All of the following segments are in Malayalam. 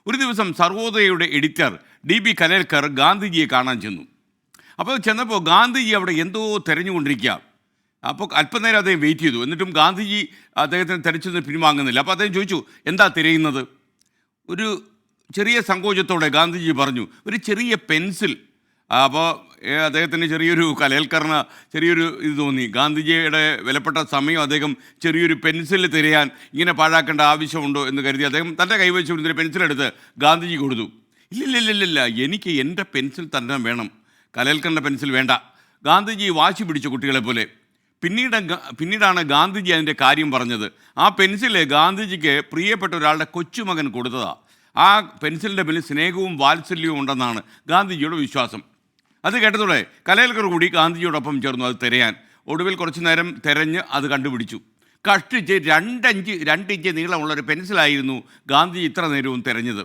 ഒരു ദിവസം സർവോദയയുടെ എഡിറ്റർ DB കലേൽക്കർ ഗാന്ധിജിയെ കാണാൻ ചെന്നു. അപ്പോൾ ചെന്നപ്പോൾ ഗാന്ധിജി അവിടെ എന്തോ തിരഞ്ഞുകൊണ്ടിരിക്കുക. അപ്പോൾ അല്പനേരം അദ്ദേഹം വെയിറ്റ് ചെയ്തു. എന്നിട്ടും ഗാന്ധിജി അദ്ദേഹത്തിന് തിരച്ചൊന്നും പിൻവാങ്ങുന്നില്ല. അപ്പോൾ അദ്ദേഹം ചോദിച്ചു, എന്താ തിരയുന്നത്? ഒരു ചെറിയ സങ്കോചത്തോടെ ഗാന്ധിജി പറഞ്ഞു, ഒരു ചെറിയ പെൻസിൽ. അപ്പോൾ അദ്ദേഹത്തിന് ചെറിയൊരു കലേൽക്കറിന് ചെറിയൊരു ഇത് തോന്നി. ഗാന്ധിജിയുടെ വിലപ്പെട്ട സമയം അദ്ദേഹം ചെറിയൊരു പെൻസിൽ തിരയാൻ ഇങ്ങനെ പാഴാക്കേണ്ട ആവശ്യമുണ്ടോ എന്ന് കരുതി അദ്ദേഹം തൻ്റെ കൈവച്ചുകൊണ്ടൊരു പെൻസിലെടുത്ത് ഗാന്ധിജി കൊടുത്തു. ഇല്ലില്ലില്ലില്ല, എനിക്ക് എൻ്റെ പെൻസിൽ തന്നെ വേണം, കലേൽക്കറിൻ്റെ പെൻസിൽ വേണ്ട. ഗാന്ധിജി വാശി പിടിച്ചു കുട്ടികളെ പോലെ. പിന്നീടാണ് ഗാന്ധിജി അതിൻ്റെ കാര്യം പറഞ്ഞത്. ആ പെൻസിൽ ഗാന്ധിജിക്ക് പ്രിയപ്പെട്ട ഒരാളുടെ കൊച്ചുമകൻ കൊടുത്തതാണ്. ആ പെൻസിലിൻ്റെ പിന്നിൽ സ്നേഹവും വാത്സല്യവും ഉണ്ടെന്നാണ് ഗാന്ധിജിയുടെ വിശ്വാസം. അത് കേട്ടതോടെ കലേൽക്കർ കൂടി ഗാന്ധിജിയോടൊപ്പം ചേർന്നു അത് തിരയാൻ. ഒടുവിൽ കുറച്ചു നേരം തിരഞ്ഞ് അത് കണ്ടുപിടിച്ചു. കഷ്ടിച്ച് 2 ഇഞ്ച് നീളമുള്ളൊരു പെൻസിലായിരുന്നു ഗാന്ധിജി ഇത്ര നേരവും തിരഞ്ഞത്.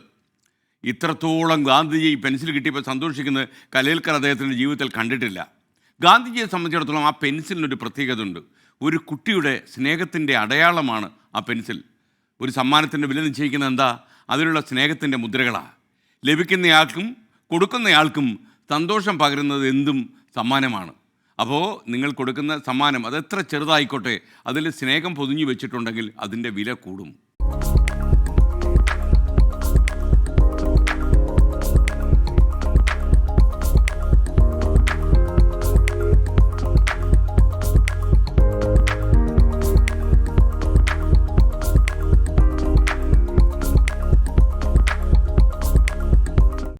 ഇത്രത്തോളം ഗാന്ധിജി പെൻസിൽ കിട്ടിയപ്പോൾ സന്തോഷിക്കുന്നത് കലേൽക്കർ അദ്ദേഹത്തിൻ്റെ ജീവിതത്തിൽ കണ്ടിട്ടില്ല. ഗാന്ധിജിയെ സംബന്ധിച്ചിടത്തോളം ആ പെൻസിലിനൊരു പ്രത്യേകത ഉണ്ട്. ഒരു കുട്ടിയുടെ സ്നേഹത്തിൻ്റെ അടയാളമാണ് ആ പെൻസിൽ. ഒരു സമ്മാനത്തിൻ്റെ വില നിശ്ചയിക്കുന്നത് എന്താ? അതിലുള്ള സ്നേഹത്തിൻ്റെ മുദ്രകളാണ്. ലഭിക്കുന്നയാൾക്കും കൊടുക്കുന്നയാൾക്കും സന്തോഷം പകരുന്നത് എന്തും സമ്മാനമാണ്. അപ്പോൾ നിങ്ങൾ കൊടുക്കുന്ന സമ്മാനം അതെത്ര ചെറുതായിക്കോട്ടെ, അതിൽ സ്നേഹം പൊതിഞ്ഞു വെച്ചിട്ടുണ്ടെങ്കിൽ അതിൻ്റെ വില കൂടും.